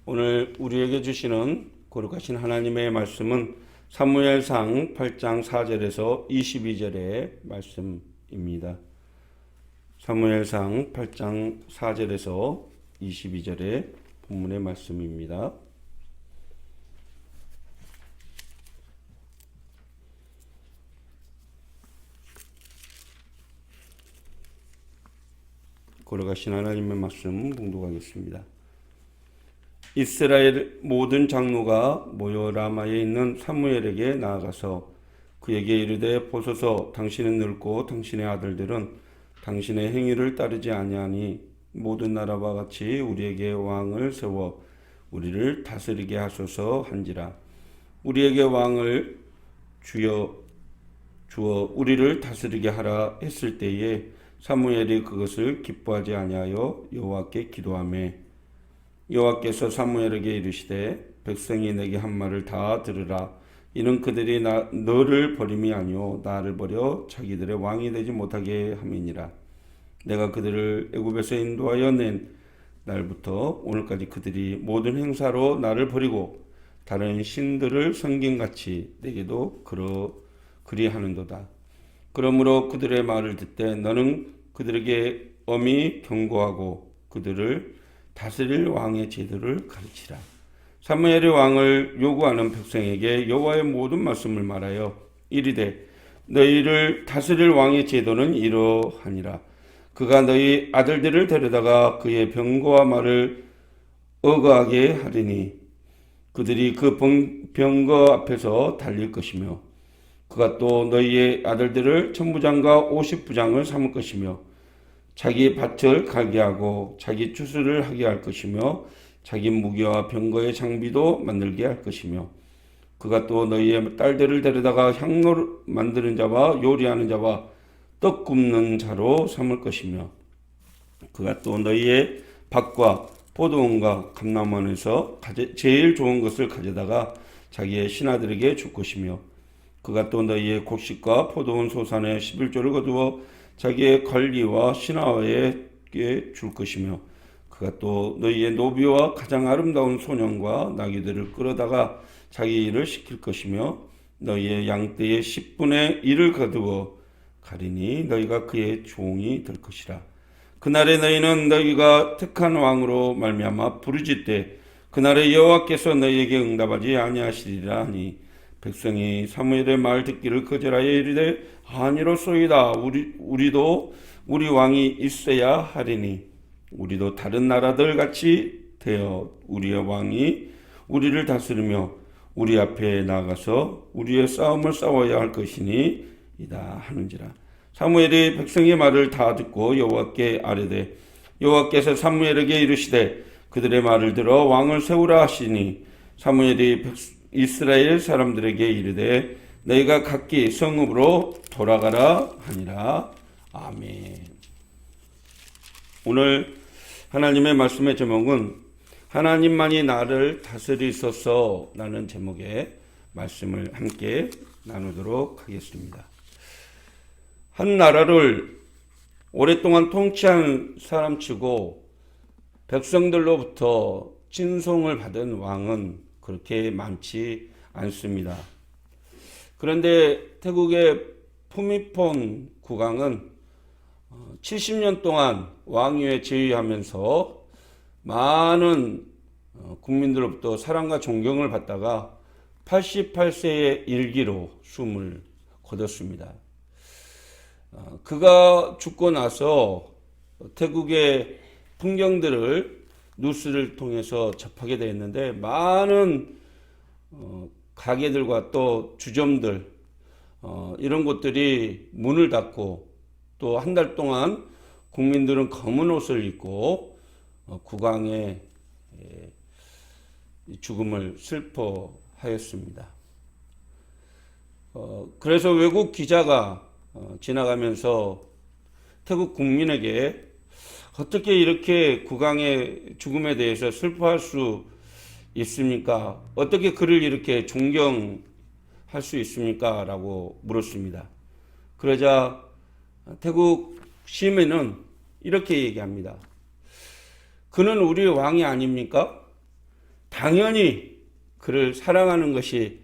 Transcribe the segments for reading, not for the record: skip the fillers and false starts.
오늘 우리에게 주시는 거룩하신 하나님의 말씀은 사무엘상 8장 4절에서 22절의 말씀입니다. 사무엘상 8장 4절에서 22절의 본문의 말씀입니다. 거룩하신 하나님의 말씀 봉독하겠습니다. 이스라엘 모든 장로가 모여 라마에 있는 사무엘에게 나아가서 그에게 이르되 보소서, 당신은 늙고 당신의 아들들은 당신의 행위를 따르지 아니하니 모든 나라와 같이 우리에게 왕을 세워 우리를 다스리게 하소서 한지라. 우리에게 왕을 주어 우리를 다스리게 하라 했을 때에 사무엘이 그것을 기뻐하지 아니하여 여호와께 기도하매 여호와께서 사무엘에게 이르시되 백성이 내게 한 말을 다 들으라. 이는 그들이 너를 버림이 아니요 나를 버려 자기들의 왕이 되지 못하게 함이니라. 내가 그들을 애굽에서 인도하여 낸 날부터 오늘까지 그들이 모든 행사로 나를 버리고 다른 신들을 섬김같이 내게도 그리하는도다. 그러므로 그들의 말을 듣되 너는 그들에게 엄히 경고하고 그들을 다스릴 왕의 제도를 가르치라. 사무엘이 왕을 요구하는 백성에게 여호와의 모든 말씀을 말하여 이르되 너희를 다스릴 왕의 제도는 이러하니라. 그가 너희 아들들을 데려다가 그의 병거와 말을 어거하게 하리니 그들이 그 병거 앞에서 달릴 것이며 그가 또 너희의 아들들을 천부장과 50부장을 삼을 것이며 자기 밭을 갈게 하고 자기 추수를 하게 할 것이며 자기 무기와 병거의 장비도 만들게 할 것이며 그가 또 너희의 딸들을 데려다가 향로를 만드는 자와 요리하는 자와 떡 굽는 자로 삼을 것이며 그가 또 너희의 밭과 포도원과 감람원에서 제일 좋은 것을 가져다가 자기의 신하들에게 줄 것이며 그가 또 너희의 곡식과 포도원 소산의 11조를 거두어 자기의 관리와 신하에게 줄 것이며 그가 또 너희의 노비와 가장 아름다운 소년과 나귀들을 끌어다가 자기 일을 시킬 것이며 너희의 양떼의 10분의 1을 거두어 가리니 너희가 그의 종이 될 것이라. 그날에 너희는 너희가 택한 왕으로 말미암아 부르짖되 그날에 여호와께서 너희에게 응답하지 아니하시리라 하니 백성이 사무엘의 말 듣기를 거절하여 이르되 아니로소이다. 우리도 우리 왕이 있어야 하리니 우리도 다른 나라들 같이 되어 우리의 왕이 우리를 다스리며 우리 앞에 나가서 우리의 싸움을 싸워야 할 것이니 이다 하는지라. 사무엘이 백성의 말을 다 듣고 여호와께 아뢰되 여호와께서 사무엘에게 이르시되 그들의 말을 들어 왕을 세우라 하시니 사무엘이 이스라엘 사람들에게 이르되 너희가 각기 성읍으로 돌아가라 하니라. 아멘. 오늘 하나님의 말씀의 제목은 하나님만이 나를 다스리소서 라는 제목의 말씀을 함께 나누도록 하겠습니다. 한 나라를 오랫동안 통치한 사람치고 백성들로부터 칭송을 받은 왕은 그렇게 많지 않습니다. 그런데 태국의 푸미폰 국왕은 70년 동안 왕위에 재위하면서 많은 국민들로부터 사랑과 존경을 받다가 88세의 일기로 숨을 거뒀습니다. 그가 죽고 나서 태국의 풍경들을 뉴스를 통해서 접하게 되었는데 많은 가게들과 또 주점들 이런 곳들이 문을 닫고 또 한 달 동안 국민들은 검은 옷을 입고 국왕의 죽음을 슬퍼하였습니다. 그래서 외국 기자가 지나가면서 태국 국민에게 어떻게 이렇게 국왕의 죽음에 대해서 슬퍼할 수 있습니까? 어떻게 그를 이렇게 존경할 수 있습니까? 라고 물었습니다. 그러자 태국 시민은 이렇게 얘기합니다. 그는 우리 왕이 아닙니까? 당연히 그를 사랑하는 것이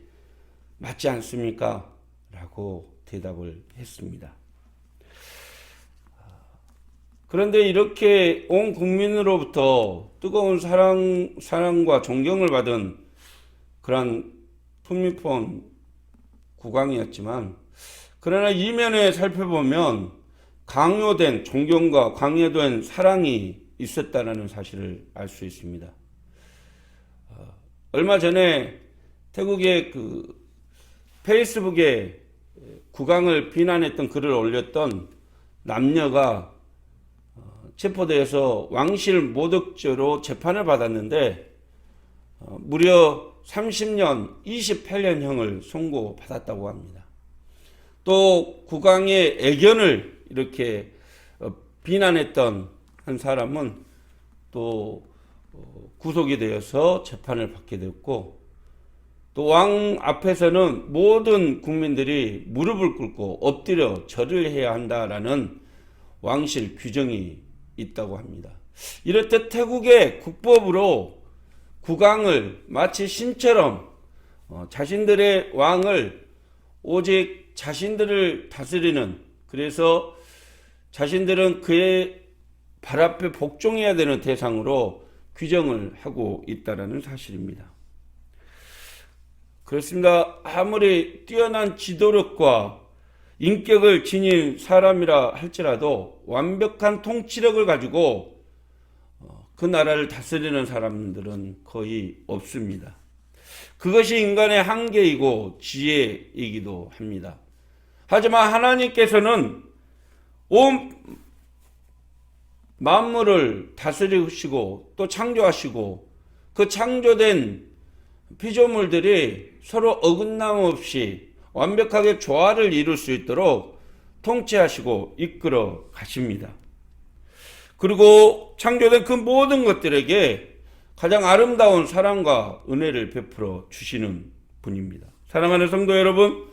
맞지 않습니까? 라고 대답을 했습니다. 그런데 이렇게 온 국민으로부터 뜨거운 사랑과 존경을 받은 그런 품위폰 국왕이었지만, 그러나 이면에 살펴보면 강요된 존경과 강요된 사랑이 있었다는 사실을 알 수 있습니다. 얼마 전에 태국의 페이스북에 국왕을 비난했던 글을 올렸던 남녀가 체포돼서 왕실 모독죄로 재판을 받았는데 무려 30년 28년형을 선고받았다고 합니다. 또 국왕의 애견을 이렇게 비난했던 한 사람은 또 구속이 되어서 재판을 받게 되었고, 또 왕 앞에서는 모든 국민들이 무릎을 꿇고 엎드려 절을 해야 한다라는 왕실 규정이 있다고 합니다. 이렇듯 태국의 국법으로 국왕을 마치 신처럼 자신들의 왕을 오직 자신들을 다스리는, 그래서 자신들은 그의 발 앞에 복종해야 되는 대상으로 규정을 하고 있다는 사실입니다. 그렇습니다. 아무리 뛰어난 지도력과 인격을 지닌 사람이라 할지라도 완벽한 통치력을 가지고 그 나라를 다스리는 사람들은 거의 없습니다. 그것이 인간의 한계이고 지혜이기도 합니다. 하지만 하나님께서는 온 만물을 다스리시고 또 창조하시고, 그 창조된 피조물들이 서로 어긋남 없이 완벽하게 조화를 이룰 수 있도록 통치하시고 이끌어 가십니다. 그리고 창조된 그 모든 것들에게 가장 아름다운 사랑과 은혜를 베풀어 주시는 분입니다. 사랑하는 성도 여러분,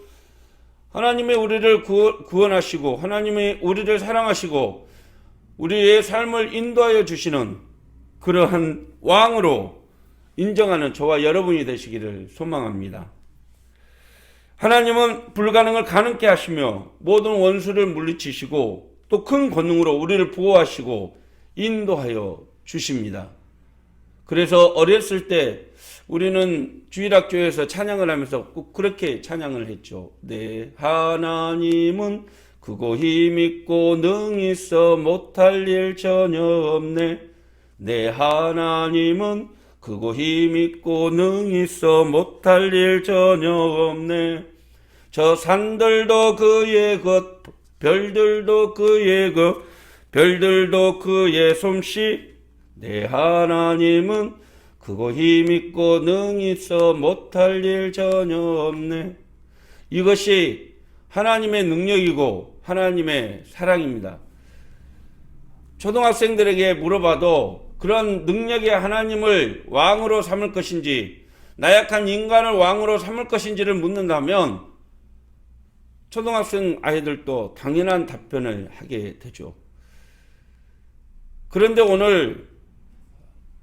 하나님의 우리를 구원하시고 하나님의 우리를 사랑하시고 우리의 삶을 인도하여 주시는 그러한 왕으로 인정하는 저와 여러분이 되시기를 소망합니다. 하나님은 불가능을 가능케 하시며 모든 원수를 물리치시고 또 큰 권능으로 우리를 보호하시고 인도하여 주십니다. 그래서 어렸을 때 우리는 주일학교에서 찬양을 하면서 꼭 그렇게 찬양을 했죠. 내 하나님은 크고 힘있고 능히 있어 못할 일 전혀 없네. 내 하나님은 크고 힘있고 능히 있어 못할 일 전혀 없네. 저 산들도 그의 것, 별들도 그의 것, 별들도 그의 솜씨. 내 하나님은 크고 힘있고 능히 있어 못할 일 전혀 없네. 이것이 하나님의 능력이고 하나님의 사랑입니다. 초등학생들에게 물어봐도 그런 능력의 하나님을 왕으로 삼을 것인지 나약한 인간을 왕으로 삼을 것인지를 묻는다면 초등학생 아이들도 당연한 답변을 하게 되죠. 그런데 오늘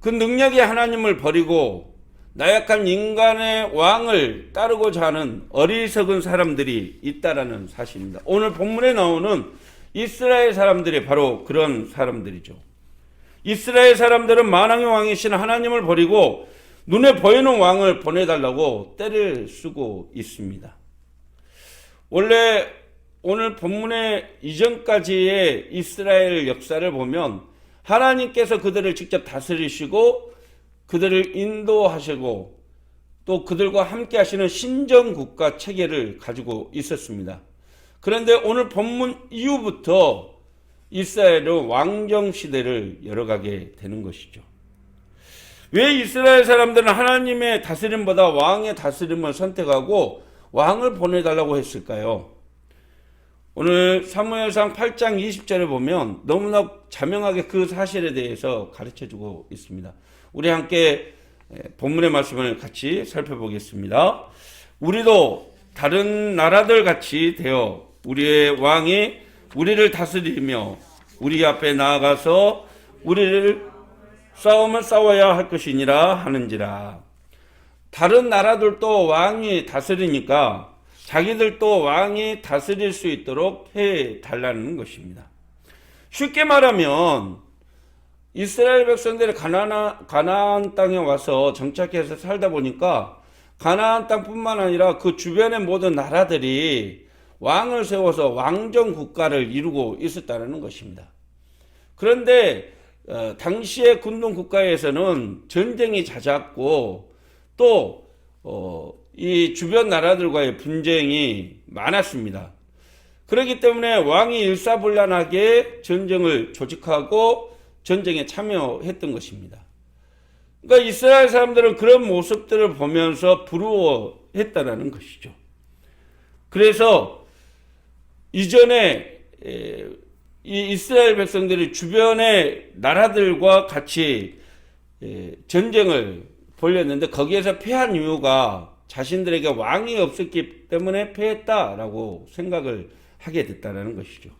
그 능력의 하나님을 버리고 나약한 인간의 왕을 따르고자 하는 어리석은 사람들이 있다라는 사실입니다. 오늘 본문에 나오는 이스라엘 사람들이 바로 그런 사람들이죠. 이스라엘 사람들은 만왕의 왕이신 하나님을 버리고 눈에 보이는 왕을 보내달라고 떼를 쓰고 있습니다. 원래 오늘 본문의 이전까지의 이스라엘 역사를 보면 하나님께서 그들을 직접 다스리시고 그들을 인도하시고 또 그들과 함께 하시는 신정국가 체계를 가지고 있었습니다. 그런데 오늘 본문 이후부터 이스라엘은 왕정시대를 열어가게 되는 것이죠. 왜 이스라엘 사람들은 하나님의 다스림보다 왕의 다스림을 선택하고 왕을 보내달라고 했을까요? 오늘 사무엘상 8장 20절에 보면 너무나 자명하게 그 사실에 대해서 가르쳐주고 있습니다. 우리 함께 본문의 말씀을 같이 살펴보겠습니다. 우리도 다른 나라들 같이 되어 우리의 왕이 우리를 다스리며 우리 앞에 나아가서 우리를 싸우면 싸워야 할 것이니라 하는지라. 다른 나라들도 왕이 다스리니까 자기들도 왕이 다스릴 수 있도록 해달라는 것입니다. 쉽게 말하면 이스라엘 백성들이 가나안 땅에 와서 정착해서 살다 보니까 가나안 땅뿐만 아니라 그 주변의 모든 나라들이 왕을 세워서 왕정 국가를 이루고 있었다는 것입니다. 그런데 당시의 군동 국가에서는 전쟁이 잦았고 또 이 주변 나라들과의 분쟁이 많았습니다. 그렇기 때문에 왕이 일사불란하게 전쟁을 조직하고 전쟁에 참여했던 것입니다. 그러니까 이스라엘 사람들은 그런 모습들을 보면서 부러워했다는 것이죠. 그래서 이전에 이 이스라엘 백성들이 주변의 나라들과 같이 전쟁을 벌였는데 거기에서 패한 이유가 자신들에게 왕이 없었기 때문에 패했다라고 생각을 하게 됐다는 것이죠.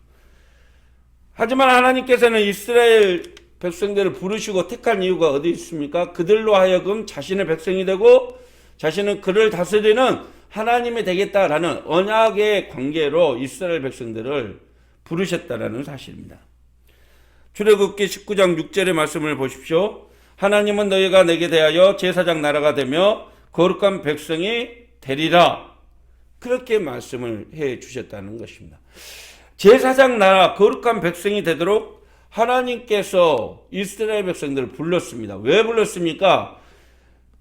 하지만 하나님께서는 이스라엘 백성들을 부르시고 택한 이유가 어디 있습니까? 그들로 하여금 자신의 백성이 되고 자신은 그를 다스리는 하나님이 되겠다라는 언약의 관계로 이스라엘 백성들을 부르셨다라는 사실입니다. 출애굽기 19장 6절의 말씀을 보십시오. 하나님은 너희가 내게 대하여 제사장 나라가 되며 거룩한 백성이 되리라. 그렇게 말씀을 해 주셨다는 것입니다. 제사장 나라, 거룩한 백성이 되도록 하나님께서 이스라엘 백성들을 불렀습니다. 왜 불렀습니까?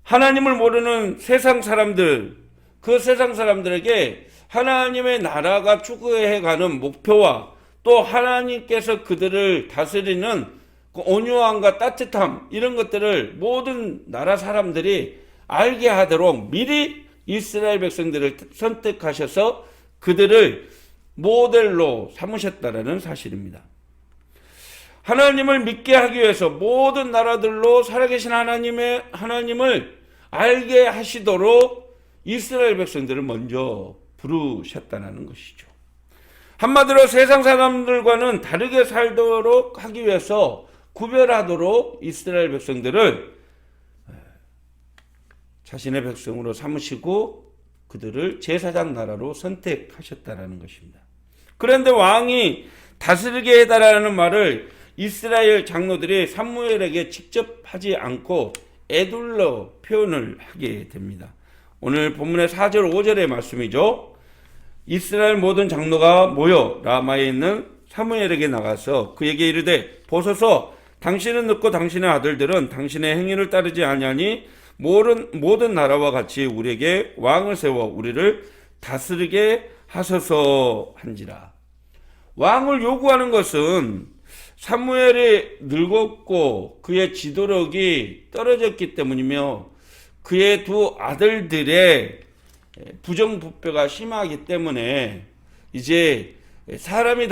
하나님을 모르는 세상 사람들, 그 세상 사람들에게 하나님의 나라가 추구해가는 목표와 또 하나님께서 그들을 다스리는 그 온유함과 따뜻함, 이런 것들을 모든 나라 사람들이 알게 하도록 미리 이스라엘 백성들을 선택하셔서 그들을 모델로 삼으셨다는 사실입니다. 하나님을 믿게 하기 위해서 모든 나라들로 살아계신 하나님을 알게 하시도록 이스라엘 백성들을 먼저 부르셨다는 것이죠. 한마디로 세상 사람들과는 다르게 살도록 하기 위해서 구별하도록 이스라엘 백성들을 자신의 백성으로 삼으시고 그들을 제사장 나라로 선택하셨다는 것입니다. 그런데 왕이 다스리게 해달라는 말을 이스라엘 장로들이 사무엘에게 직접 하지 않고 에둘러 표현을 하게 됩니다. 오늘 본문의 4절 5절의 말씀이죠. 이스라엘 모든 장로가 모여 라마에 있는 사무엘에게 나가서 그에게 이르되 보소서 당신은 늦고 당신의 아들들은 당신의 행위를 따르지 아니하니 모든 나라와 같이 우리에게 왕을 세워 우리를 다스리게 하소서 한지라. 왕을 요구하는 것은 사무엘이 늙었고 그의 지도력이 떨어졌기 때문이며 그의 두 아들들의 부정부패가 심하기 때문에 이제 사람이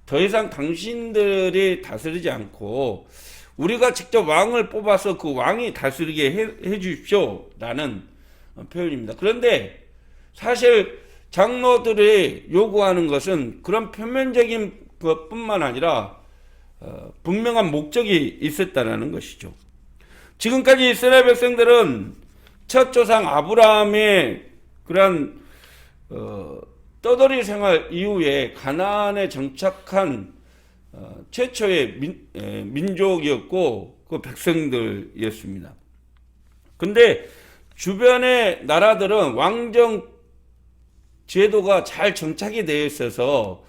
더 이상 당신들이 다스리지 않고 우리가 직접 왕을 뽑아서 그 왕이 다스리게 해 주십시오 라는 표현입니다. 그런데 사실 장로들이 요구하는 것은 그런 표면적인 것뿐만 아니라 분명한 목적이 있었다는 것이죠. 지금까지 이스라엘 백성들은 첫 조상 아브라함의 그런 떠돌이 생활 이후에 가나안에 정착한 최초의 민족이었고 그 백성들이었습니다. 근데 주변의 나라들은 왕정 제도가 잘 정착이 되어 있어서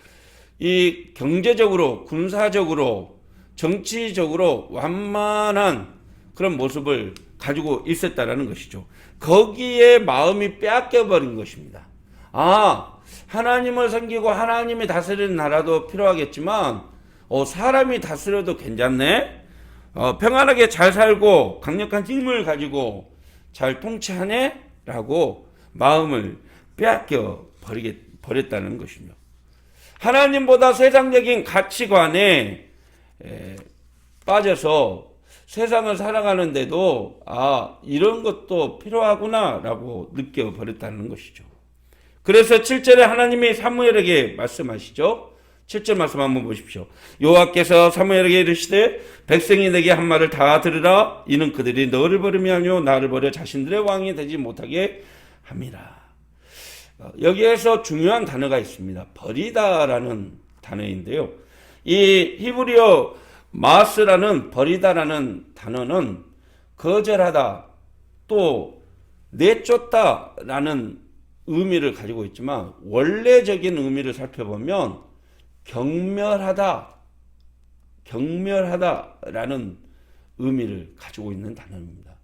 이 경제적으로, 군사적으로, 정치적으로 완만한 그런 모습을 가지고 있었다라는 것이죠. 거기에 마음이 빼앗겨버린 것입니다. 하나님을 섬기고 하나님이 다스리는 나라도 필요하겠지만 사람이 다스려도 괜찮네? 평안하게 잘 살고 강력한 힘을 가지고 잘 통치하네? 라고 마음을 빼앗겨 버렸다는 것입니다. 하나님보다 세상적인 가치관에 빠져서 세상을 살아가는데도 이런 것도 필요하구나 라고 느껴버렸다는 것이죠. 그래서 7절에 하나님이 사무엘에게 말씀하시죠. 7절 말씀 한번 보십시오. 여호와께서 사무엘에게 이르시되 백성이 내게 한 말을 다 들으라. 이는 그들이 너를 버림이 아니요 나를 버려 자신들의 왕이 되지 못하게 함이라. 여기에서 중요한 단어가 있습니다. 버리다라는 단어인데요. 이 히브리어 마스라는 버리다라는 단어는 거절하다 또 내쫓다라는 의미를 가지고 있지만 원래적인 의미를 살펴보면 경멸하다라는 의미를 가지고 있는 단어입니다.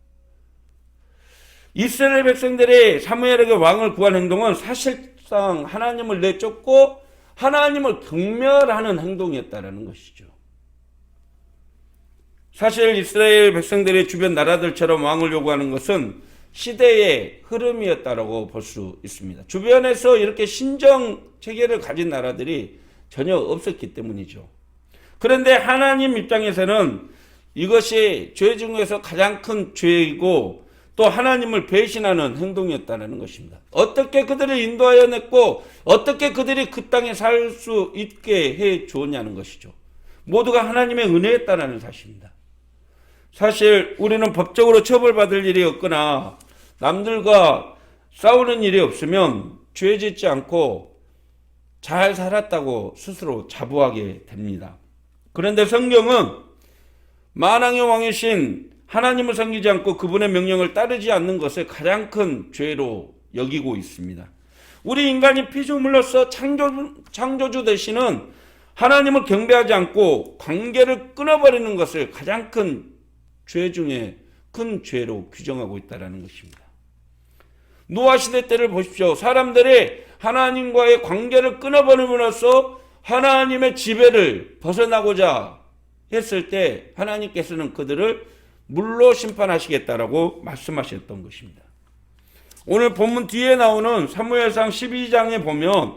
이스라엘 백성들이 사무엘에게 왕을 구한 행동은 사실상 하나님을 내쫓고 하나님을 경멸하는 행동이었다라는 것이죠. 사실 이스라엘 백성들이 주변 나라들처럼 왕을 요구하는 것은 시대의 흐름이었다라고 볼 수 있습니다. 주변에서 이렇게 신정 체계를 가진 나라들이 전혀 없었기 때문이죠. 그런데 하나님 입장에서는 이것이 죄 중에서 가장 큰 죄이고 또 하나님을 배신하는 행동이었다는 것입니다. 어떻게 그들을 인도하여 냈고 어떻게 그들이 그 땅에 살 수 있게 해 주었냐는 것이죠. 모두가 하나님의 은혜였다는 사실입니다. 사실 우리는 법적으로 처벌받을 일이 없거나 남들과 싸우는 일이 없으면 죄 짓지 않고 잘 살았다고 스스로 자부하게 됩니다. 그런데 성경은 만왕의 왕이신 하나님을 섬기지 않고 그분의 명령을 따르지 않는 것을 가장 큰 죄로 여기고 있습니다. 우리 인간이 피조물로서 창조주 되시는 하나님을 경배하지 않고 관계를 끊어버리는 것을 가장 큰 죄 중에 큰 죄로 규정하고 있다는 것입니다. 노아 시대 때를 보십시오. 사람들이 하나님과의 관계를 끊어버림으로써 하나님의 지배를 벗어나고자 했을 때 하나님께서는 그들을 물로 심판하시겠다라고 말씀하셨던 것입니다. 오늘 본문 뒤에 나오는 사무엘상 12장에 보면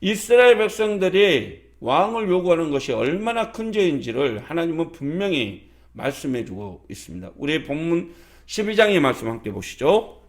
이스라엘 백성들이 왕을 요구하는 것이 얼마나 큰 죄인지를 하나님은 분명히 말씀해주고 있습니다. 우리 본문 12장의 말씀 함께 보시죠.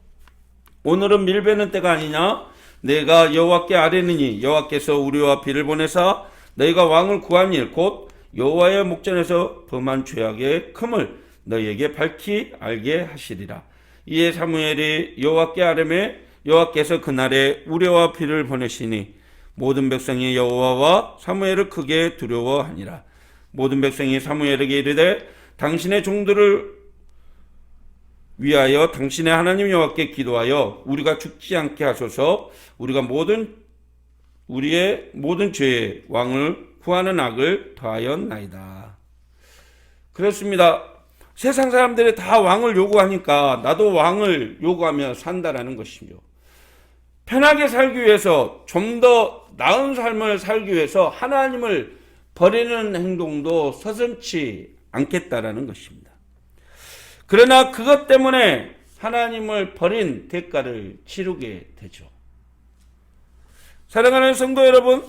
오늘은 밀베는 때가 아니냐? 내가 여호와께 아뢰느니 여호와께서 우리와 비를 보내사 너희가 왕을 구한 일 곧 여호와의 목전에서 범한 죄악의 큼을 너희에게 밝히 알게 하시리라. 이에 사무엘이 여호와께 아뢰매 여호와께서 그날에 우레와 비를 보내시니 모든 백성이 여호와와 사무엘을 크게 두려워하니라. 모든 백성이 사무엘에게 이르되 당신의 종들을 위하여 당신의 하나님 여호와께 기도하여 우리가 죽지 않게 하소서. 우리가 우리의 모든 죄에 왕을 구하는 악을 더하였나이다. 그렇습니다. 세상 사람들이 다 왕을 요구하니까 나도 왕을 요구하며 산다라는 것이죠. 편하게 살기 위해서 좀 더 나은 삶을 살기 위해서 하나님을 버리는 행동도 서슴지 않겠다라는 것입니다. 그러나 그것 때문에 하나님을 버린 대가를 치르게 되죠. 사랑하는 성도 여러분,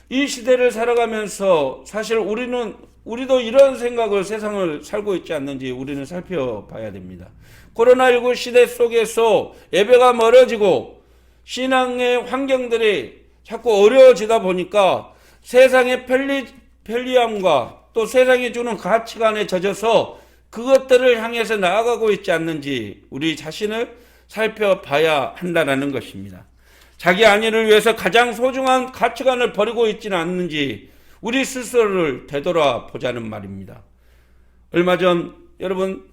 이 시대를 살아가면서 사실 우리도 이런 생각을 세상을 살고 있지 않는지 우리는 살펴봐야 됩니다. 코로나19 시대 속에서 예배가 멀어지고 신앙의 환경들이 자꾸 어려워지다 보니까 세상의 편리함과 또 세상이 주는 가치관에 젖어서 그것들을 향해서 나아가고 있지 않는지 우리 자신을 살펴봐야 한다는 것입니다. 자기 안위를 위해서 가장 소중한 가치관을 버리고 있지는 않는지 우리 스스로를 되돌아보자는 말입니다. 얼마 전 여러분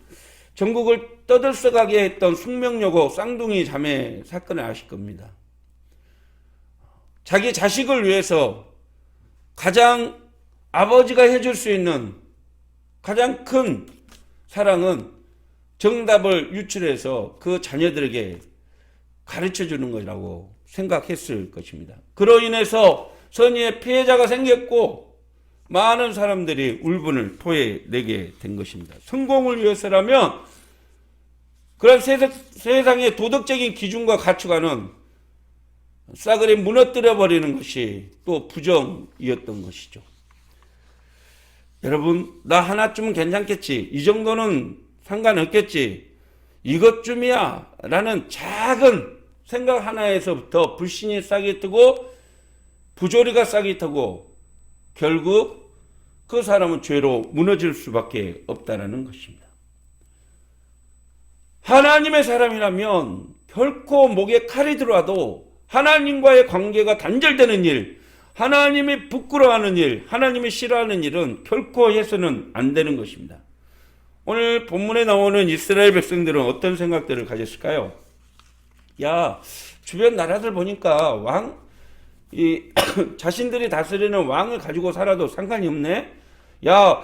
전국을 떠들썩하게 했던 숙명여고 쌍둥이 자매 사건을 아실 겁니다. 자기 자식을 위해서 가장 아버지가 해줄 수 있는 가장 큰 사랑은 정답을 유출해서 그 자녀들에게 가르쳐 주는 것이라고 생각했을 것입니다. 그로 인해서 선의의 피해자가 생겼고 많은 사람들이 울분을 토해내게 된 것입니다. 성공을 위해서라면 그런 세상의 도덕적인 기준과 가치관은 싸그리 무너뜨려 버리는 것이 또 부정이었던 것이죠. 여러분, 나 하나쯤은 괜찮겠지, 이 정도는 상관없겠지, 이것쯤이야 라는 작은 생각 하나에서부터 불신이 싹이 트고 부조리가 싹이 트고 결국 그 사람은 죄로 무너질 수밖에 없다는 것입니다. 하나님의 사람이라면 결코 목에 칼이 들어와도 하나님과의 관계가 단절되는 일, 하나님이 부끄러워하는 일, 하나님이 싫어하는 일은 결코 해서는 안 되는 것입니다. 오늘 본문에 나오는 이스라엘 백성들은 어떤 생각들을 가졌을까요? 야, 주변 나라들 보니까 자신들이 다스리는 왕을 가지고 살아도 상관이 없네? 야,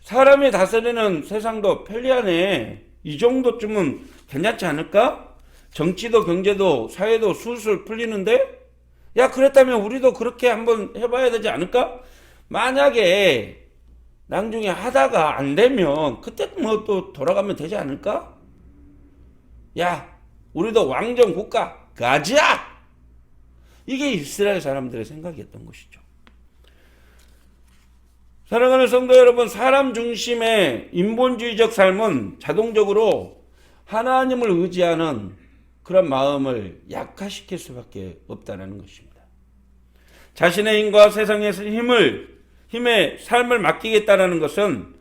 사람이 다스리는 세상도 편리하네. 이 정도쯤은 괜찮지 않을까? 정치도 경제도 사회도 술술 풀리는데? 야, 그랬다면 우리도 그렇게 한번 해봐야 되지 않을까? 만약에 나중에 하다가 안 되면 그때 뭐 또 돌아가면 되지 않을까? 야, 우리도 왕정 국가 가자! 이게 이스라엘 사람들의 생각이었던 것이죠. 사랑하는 성도 여러분, 사람 중심의 인본주의적 삶은 자동적으로 하나님을 의지하는 그런 마음을 약화시킬 수밖에 없다는 것입니다. 자신의 힘과 세상에서 힘의 삶을 맡기겠다는 것은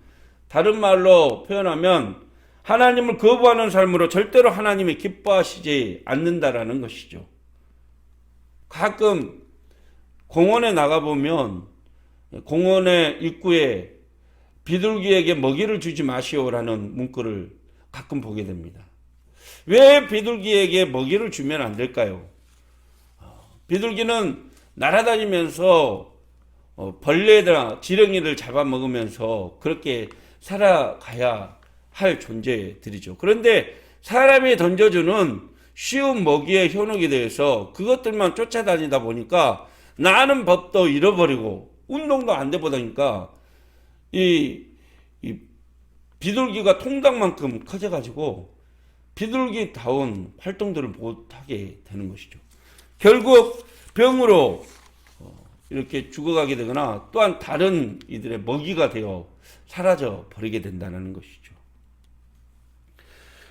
다른 말로 표현하면 하나님을 거부하는 삶으로 절대로 하나님이 기뻐하시지 않는다라는 것이죠. 가끔 공원에 나가보면 공원의 입구에 비둘기에게 먹이를 주지 마시오라는 문구를 가끔 보게 됩니다. 왜 비둘기에게 먹이를 주면 안 될까요? 비둘기는 날아다니면서 벌레나 지렁이를 잡아먹으면서 그렇게 살아가야 할 존재들이죠. 그런데 사람이 던져주는 쉬운 먹이의 현혹이 되어서 그것들만 쫓아다니다 보니까 나는 법도 잃어버리고 운동도 안 돼 보다니까 이 비둘기가 통닭만큼 커져가지고 비둘기다운 활동들을 못하게 되는 것이죠. 결국 병으로 이렇게 죽어가게 되거나 또한 다른 이들의 먹이가 되어 사라져 버리게 된다는 것이죠.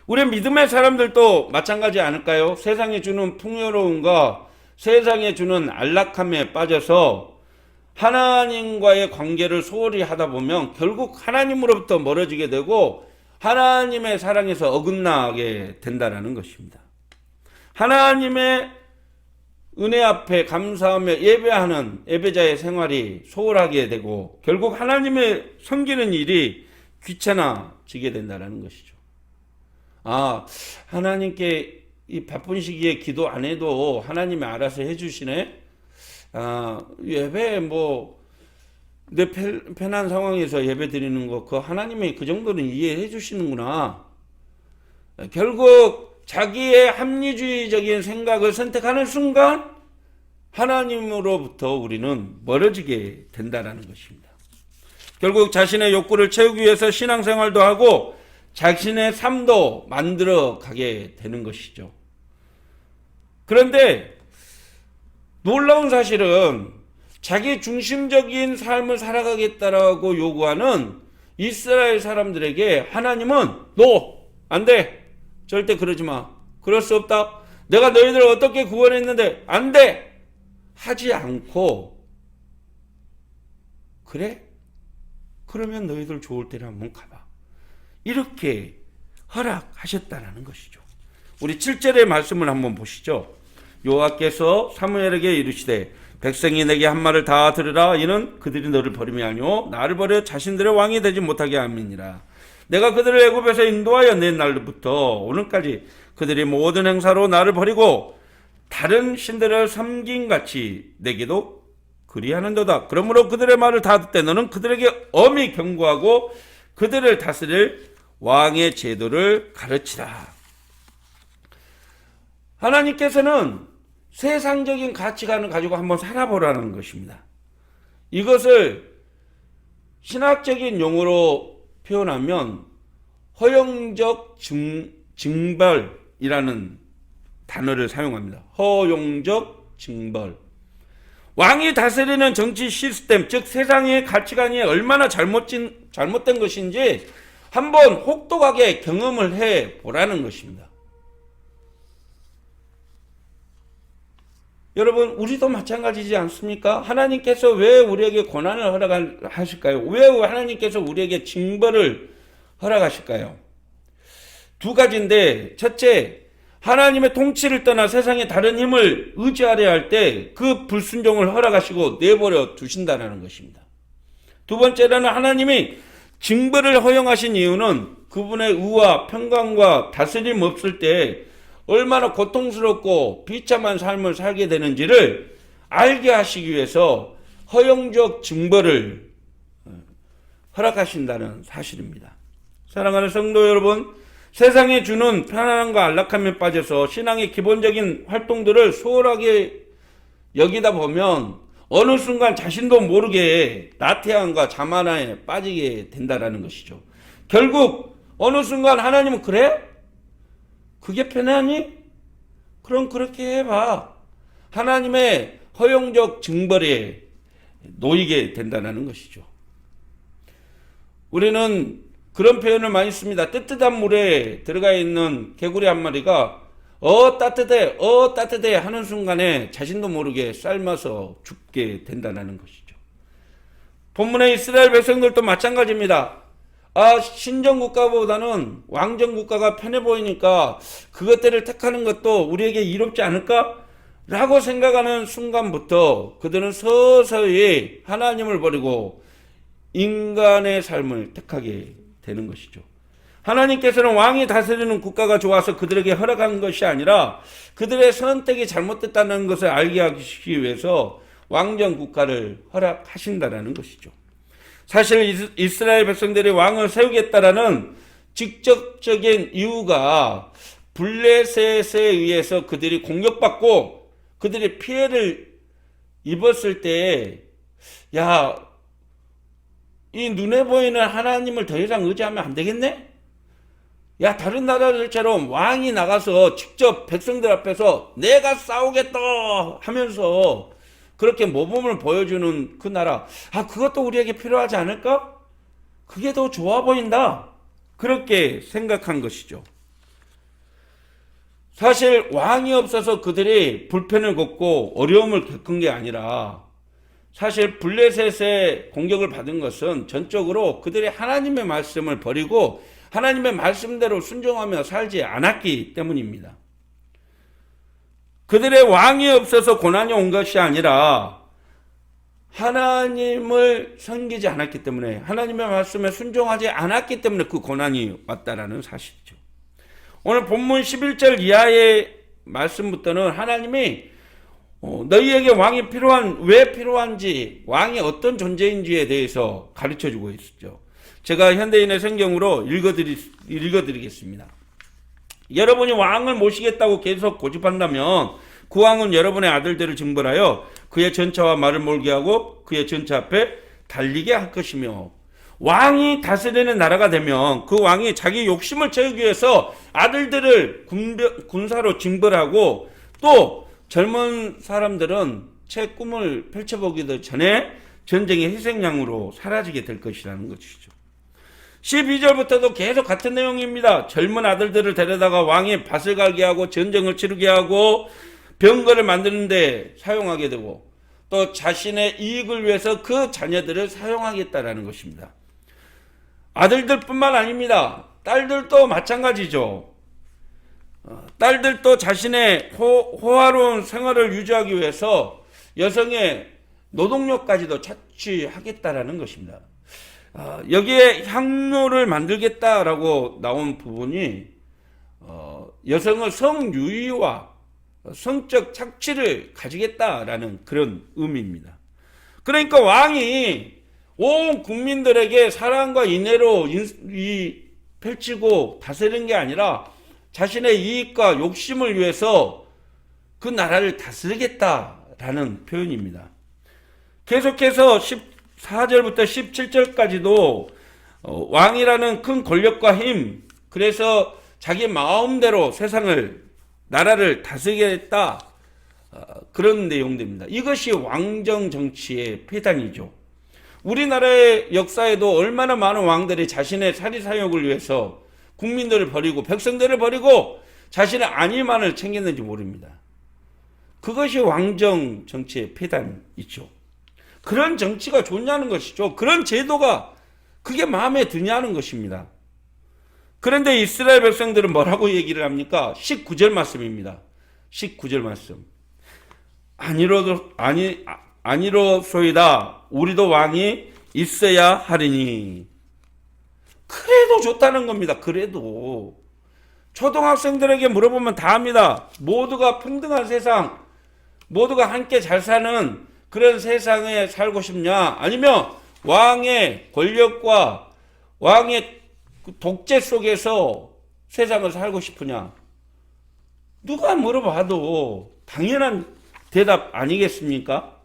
우리 믿음의 사람들도 마찬가지 않을까요? 세상에 주는 풍요로움과 세상에 주는 안락함에 빠져서 하나님과의 관계를 소홀히 하다 보면 결국 하나님으로부터 멀어지게 되고 하나님의 사랑에서 어긋나게 된다는 것입니다. 하나님의 은혜 앞에 감사하며 예배하는 예배자의 생활이 소홀하게 되고 결국 하나님의 섬기는 일이 귀찮아지게 된다는 것이죠. 하나님께 이 바쁜 시기에 기도 안 해도 하나님이 알아서 해주시네? 예배 내 편한 상황에서 예배 드리는 거, 하나님이 그 정도는 이해해 주시는구나. 결국 자기의 합리주의적인 생각을 선택하는 순간 하나님으로부터 우리는 멀어지게 된다는 것입니다. 결국 자신의 욕구를 채우기 위해서 신앙생활도 하고 자신의 삶도 만들어 가게 되는 것이죠. 그런데 놀라운 사실은 자기 중심적인 삶을 살아가겠다라고 요구하는 이스라엘 사람들에게 하나님은 안 돼. 절대 그러지 마. 그럴 수 없다. 내가 너희들을 어떻게 구원했는데 안 돼. 하지 않고 그래? 그러면 너희들 좋을 때를 한번 가봐. 이렇게 허락하셨다는 것이죠. 우리 7절의 말씀을 한번 보시죠. 여호와께서 사무엘에게 이르시되 백성이 내게 한 말을 다 들으라. 이는 그들이 너를 버림이 아니오 나를 버려 자신들의 왕이 되지 못하게 함이니라. 내가 그들을 애굽에서 인도하여 낸 날부터 오늘까지 그들이 모든 행사로 나를 버리고 다른 신들을 섬김같이 내게도 그리하는도다. 그러므로 그들의 말을 다 듣되 너는 그들에게 엄히 경고하고 그들을 다스릴 왕의 제도를 가르치라. 하나님께서는 세상적인 가치관을 가지고 한번 살아보라는 것입니다. 이것을 신학적인 용어로 표현하면 허용적 징벌이라는 단어를 사용합니다. 허용적 징벌. 왕이 다스리는 정치 시스템, 즉 세상의 가치관이 얼마나 잘못된 것인지 한번 혹독하게 경험을 해 보라는 것입니다. 여러분, 우리도 마찬가지지 않습니까? 하나님께서 왜 우리에게 고난을 허락하실까요? 왜 하나님께서 우리에게 징벌을 허락하실까요? 두 가지인데, 첫째, 하나님의 통치를 떠나 세상의 다른 힘을 의지하려 할 때 그 불순종을 허락하시고 내버려 두신다는 것입니다. 두 번째로는 하나님이 징벌을 허용하신 이유는 그분의 의와 평강과 다스림 없을 때 얼마나 고통스럽고 비참한 삶을 살게 되는지를 알게 하시기 위해서 허용적 징벌을 허락하신다는 사실입니다. 사랑하는 성도 여러분, 세상에 주는 편안함과 안락함에 빠져서 신앙의 기본적인 활동들을 소홀하게 여기다 보면 어느 순간 자신도 모르게 나태함과 자만에 빠지게 된다는 것이죠. 결국 어느 순간 하나님은 그래? 그게 편하니? 그럼 그렇게 해봐. 하나님의 허용적 징벌에 놓이게 된다는 것이죠. 우리는 그런 표현을 많이 씁니다. 뜨뜻한 물에 들어가 있는 개구리 한 마리가 따뜻해 따뜻해 하는 순간에 자신도 모르게 삶아서 죽게 된다는 것이죠. 본문의 이스라엘 백성들도 마찬가지입니다. 신정국가보다는 왕정국가가 편해 보이니까 그것들을 택하는 것도 우리에게 이롭지 않을까? 라고 생각하는 순간부터 그들은 서서히 하나님을 버리고 인간의 삶을 택하게 되는 것이죠. 하나님께서는 왕이 다스리는 국가가 좋아서 그들에게 허락한 것이 아니라 그들의 선택이 잘못됐다는 것을 알게 하기 위해서 왕정국가를 허락하신다는 것이죠. 사실 이스라엘 백성들이 왕을 세우겠다라는 직접적인 이유가 블레셋에 의해서 그들이 공격받고 그들이 피해를 입었을 때, 이 눈에 보이는 하나님을 더 이상 의지하면 안 되겠네? 다른 나라들처럼 왕이 나가서 직접 백성들 앞에서 내가 싸우겠다 하면서 그렇게 모범을 보여주는 그 나라, 그것도 우리에게 필요하지 않을까? 그게 더 좋아 보인다. 그렇게 생각한 것이죠. 사실 왕이 없어서 그들이 불편을 겪고 어려움을 겪은 게 아니라 사실 블레셋의 공격을 받은 것은 전적으로 그들이 하나님의 말씀을 버리고 하나님의 말씀대로 순종하며 살지 않았기 때문입니다. 그들의 왕이 없어서 고난이 온 것이 아니라 하나님을 섬기지 않았기 때문에 하나님의 말씀에 순종하지 않았기 때문에 그 고난이 왔다라는 사실이죠. 오늘 본문 11절 이하의 말씀부터는 하나님이 너희에게 왕이 왜 필요한지, 왕이 어떤 존재인지에 대해서 가르쳐주고 있었죠. 제가 현대인의 성경으로 읽어드리겠습니다. 여러분이 왕을 모시겠다고 계속 고집한다면 그 왕은 여러분의 아들들을 징벌하여 그의 전차와 말을 몰게 하고 그의 전차 앞에 달리게 할 것이며, 왕이 다스리는 나라가 되면 그 왕이 자기 욕심을 채우기 위해서 아들들을 군사로 징벌하고 또 젊은 사람들은 채 꿈을 펼쳐보기도 전에 전쟁의 희생양으로 사라지게 될 것이라는 것이죠. 12절부터도 계속 같은 내용입니다. 젊은 아들들을 데려다가 왕의 밭을 갈게 하고 전쟁을 치르게 하고 병거를 만드는데 사용하게 되고 또 자신의 이익을 위해서 그 자녀들을 사용하겠다라는 것입니다. 아들들뿐만 아닙니다. 딸들도 마찬가지죠. 딸들도 자신의 호화로운 생활을 유지하기 위해서 여성의 노동력까지도 착취하겠다라는 것입니다. 여기에 향로를 만들겠다라고 나온 부분이 여성의 성유의와 성적 착취를 가지겠다라는 그런 의미입니다. 그러니까 왕이 온 국민들에게 사랑과 인애로 펼치고 다스리는 게 아니라 자신의 이익과 욕심을 위해서 그 나라를 다스리겠다라는 표현입니다. 계속해서 14절부터 17절까지도 왕이라는 큰 권력과 힘, 그래서 자기 마음대로 나라를 다스리겠다, 그런 내용들입니다. 이것이 왕정 정치의 폐단이죠. 우리나라의 역사에도 얼마나 많은 왕들이 자신의 사리사욕을 위해서 국민들을 버리고 백성들을 버리고 자신의 안위만을 챙겼는지 모릅니다. 그것이 왕정 정치의 폐단이죠. 그런 정치가 좋냐는 것이죠. 그런 제도가 그게 마음에 드냐는 것입니다. 그런데 이스라엘 백성들은 뭐라고 얘기를 합니까? 19절 말씀입니다. 19절 말씀. 아니로소이다. 우리도 왕이 있어야 하리니. 그래도 좋다는 겁니다. 그래도. 초등학생들에게 물어보면 다 합니다. 모두가 평등한 세상, 모두가 함께 잘 사는 그런 세상에 살고 싶냐? 아니면 왕의 권력과 왕의 독재 속에서 세상을 살고 싶으냐? 누가 물어봐도 당연한 대답 아니겠습니까?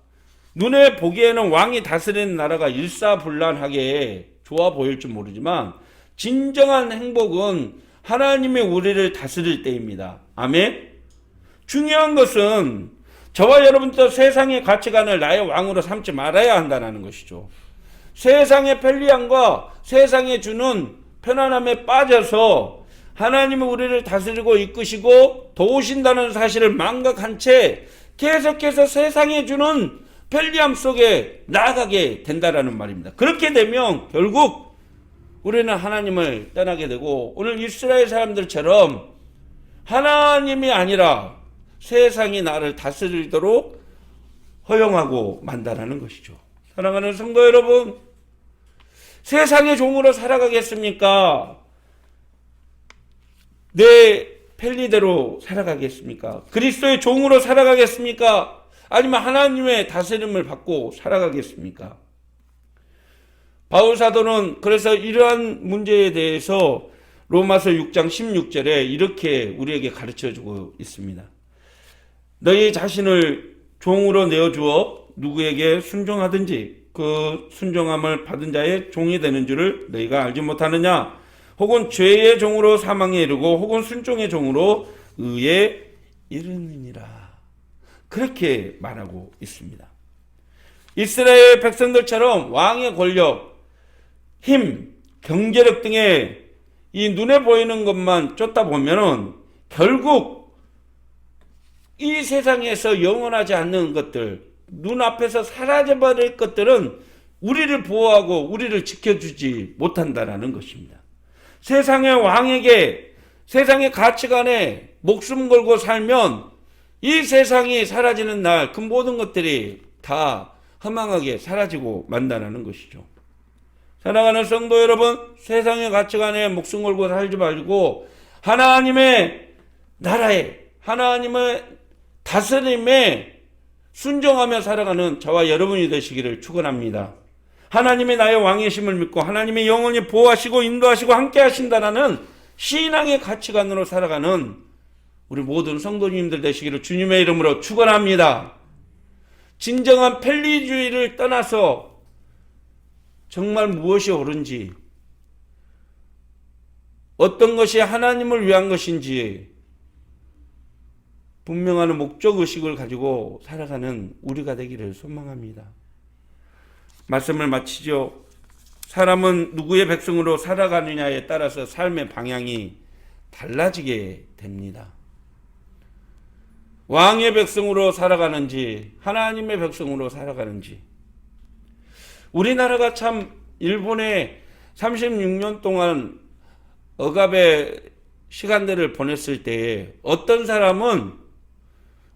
눈에 보기에는 왕이 다스리는 나라가 일사불란하게 좋아 보일지 모르지만 진정한 행복은 하나님의 우리를 다스릴 때입니다. 아멘? 중요한 것은 저와 여러분도 세상의 가치관을 나의 왕으로 삼지 말아야 한다는 것이죠. 세상의 편리함과 세상에 주는 편안함에 빠져서 하나님은 우리를 다스리고 이끄시고 도우신다는 사실을 망각한 채 계속해서 세상에 주는 편리함 속에 나아가게 된다라는 말입니다. 그렇게 되면 결국 우리는 하나님을 떠나게 되고 오늘 이스라엘 사람들처럼 하나님이 아니라 세상이 나를 다스리도록 허용하고 만다라는 것이죠. 사랑하는 성도 여러분, 세상의 종으로 살아가겠습니까? 내 편리대로 살아가겠습니까? 그리스도의 종으로 살아가겠습니까? 아니면 하나님의 다스림을 받고 살아가겠습니까? 바울 사도는 그래서 이러한 문제에 대해서 로마서 6장 16절에 이렇게 우리에게 가르쳐주고 있습니다. 너희 자신을 종으로 내어주어 누구에게 순종하든지 그 순종함을 받은 자의 종이 되는 줄을 너희가 알지 못하느냐? 혹은 죄의 종으로 사망에 이르고 혹은 순종의 종으로 의에 이르느니라. 그렇게 말하고 있습니다. 이스라엘 백성들처럼 왕의 권력, 힘, 경제력 등의 이 눈에 보이는 것만 쫓다 보면은 결국 이 세상에서 영원하지 않는 것들, 눈앞에서 사라져버릴 것들은 우리를 보호하고 우리를 지켜주지 못한다라는 것입니다. 세상의 왕에게 세상의 가치관에 목숨 걸고 살면 이 세상이 사라지는 날 그 모든 것들이 다 허망하게 사라지고 만다라는 것이죠. 사랑하는 성도 여러분, 세상의 가치관에 목숨 걸고 살지 말고 하나님의 나라에, 하나님의 다스림에 순종하며 살아가는 저와 여러분이 되시기를 축원합니다. 하나님의 나의 왕이심을 믿고 하나님의 영원히 보호하시고 인도하시고 함께 하신다라는 신앙의 가치관으로 살아가는 우리 모든 성도님들 되시기를 주님의 이름으로 축원합니다. 진정한 편리주의를 떠나서 정말 무엇이 옳은지, 어떤 것이 하나님을 위한 것인지 분명한 목적의식을 가지고 살아가는 우리가 되기를 소망합니다. 말씀을 마치죠. 사람은 누구의 백성으로 살아가느냐에 따라서 삶의 방향이 달라지게 됩니다. 왕의 백성으로 살아가는지 하나님의 백성으로 살아가는지. 우리나라가 참 일본에 36년 동안 억압의 시간들을 보냈을 때에 어떤 사람은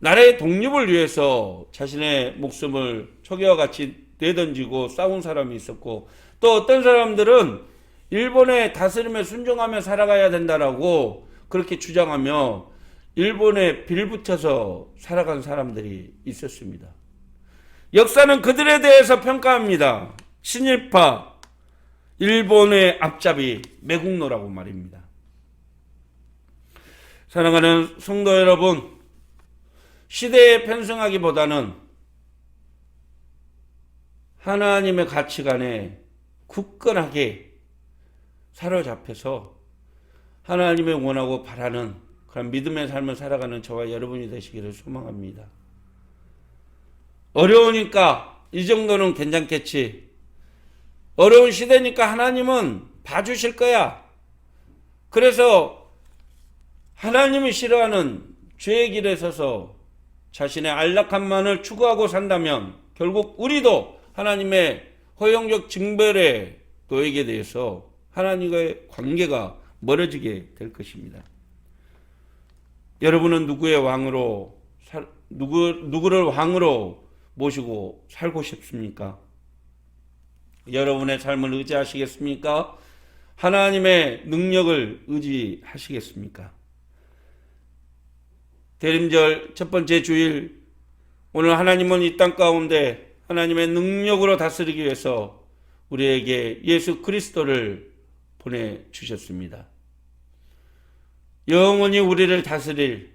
나라의 독립을 위해서 자신의 목숨을 초기와 같이 내던지고 싸운 사람이 있었고, 또 어떤 사람들은 일본의 다스림에 순종하며 살아가야 된다라고 그렇게 주장하며 일본에 빌붙여서 살아간 사람들이 있었습니다. 역사는 그들에 대해서 평가합니다. 친일파, 일본의 앞잡이, 매국노라고 말입니다. 사랑하는 성도 여러분, 시대에 편승하기보다는 하나님의 가치관에 굳건하게 사로잡혀서 하나님의 원하고 바라는 그런 믿음의 삶을 살아가는 저와 여러분이 되시기를 소망합니다. 어려우니까 이 정도는 괜찮겠지. 어려운 시대니까 하나님은 봐주실 거야. 그래서 하나님이 싫어하는 죄의 길에 서서 자신의 안락함만을 추구하고 산다면 결국 우리도 하나님의 허용적 징벌에 놓이게 돼서 하나님과의 관계가 멀어지게 될 것입니다. 여러분은 누구를 왕으로 모시고 살고 싶습니까? 여러분의 삶을 의지하시겠습니까? 하나님의 능력을 의지하시겠습니까? 대림절 첫 번째 주일, 오늘 하나님은 이 땅 가운데 하나님의 능력으로 다스리기 위해서 우리에게 예수 그리스도를 보내주셨습니다. 영원히 우리를 다스릴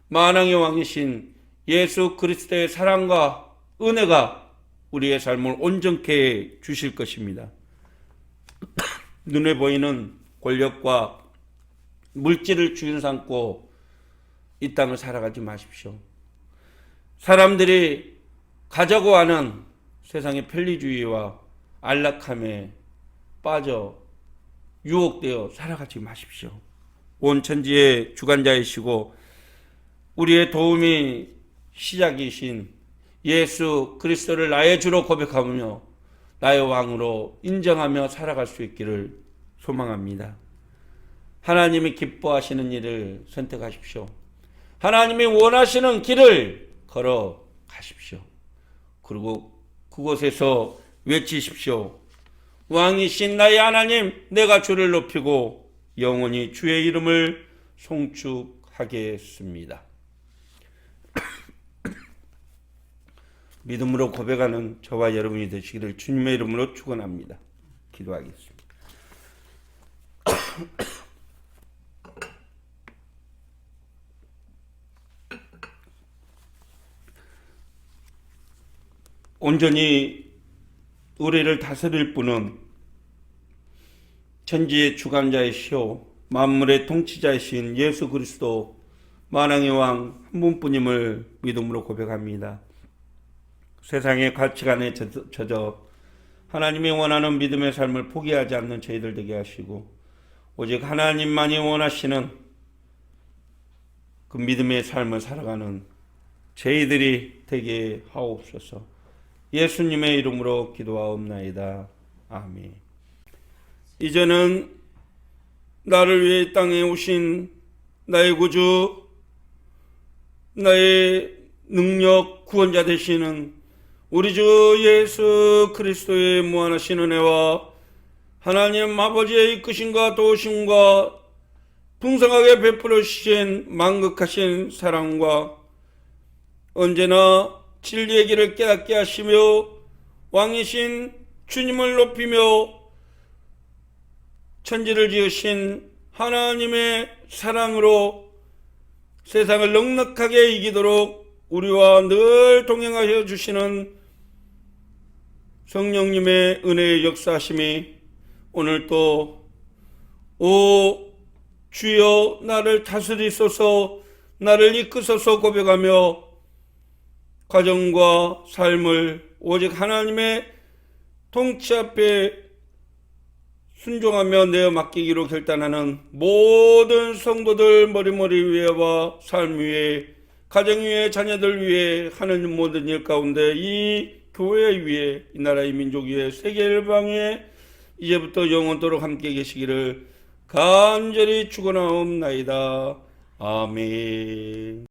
만왕의 왕이신 예수 그리스도의 사랑과 은혜가 우리의 삶을 온전케 해 주실 것입니다. 눈에 보이는 권력과 물질을 주인 삼고 이 땅을 살아가지 마십시오. 사람들이 가자고 하는 세상의 편리주의와 안락함에 빠져 유혹되어 살아가지 마십시오. 온 천지의 주관자이시고 우리의 도움이 시작이신 예수 그리스도를 나의 주로 고백하며 나의 왕으로 인정하며 살아갈 수 있기를 소망합니다. 하나님이 기뻐하시는 일을 선택하십시오. 하나님이 원하시는 길을 걸어가십시오. 그리고 그곳에서 외치십시오. 왕이신 나의 하나님, 내가 주를 높이고 영원히 주의 이름을 송축하겠습니다. 믿음으로 고백하는 저와 여러분이 되시기를 주님의 이름으로 축원합니다. 기도하겠습니다. 온전히 우리를 다스릴 분은 천지의 주관자이시오 만물의 통치자이신 예수 그리스도 만왕의 왕 한 분뿐임을 믿음으로 고백합니다. 세상의 가치관에 젖어 하나님이 원하는 믿음의 삶을 포기하지 않는 저희들 되게 하시고 오직 하나님만이 원하시는 그 믿음의 삶을 살아가는 저희들이 되게 하옵소서. 예수님의 이름으로 기도하옵나이다. 아멘. 이제는 나를 위해 이 땅에 오신 나의 구주, 나의 능력 구원자 되시는 우리 주 예수 그리스도의 무한하신 은혜와 하나님 아버지의 이끄심과 도우심과 풍성하게 베풀어 주신 만극하신 사랑과 언제나 진리의 길을 깨닫게 하시며 왕이신 주님을 높이며 천지를 지으신 하나님의 사랑으로 세상을 넉넉하게 이기도록 우리와 늘 동행하여 주시는 성령님의 은혜의 역사하심이 오늘도 오 주여 나를 다스리소서 나를 이끄소서 고백하며 가정과 삶을 오직 하나님의 통치 앞에 순종하며 내어 맡기기로 결단하는 모든 성도들 머리머리 위에와 삶 위에 가정 위에 자녀들 위에 하는 모든 일 가운데 이 교회 위에 이 나라의 민족 위에 세계 일방 위에 이제부터 영원토록 함께 계시기를 간절히 축원하옵나이다. 아멘.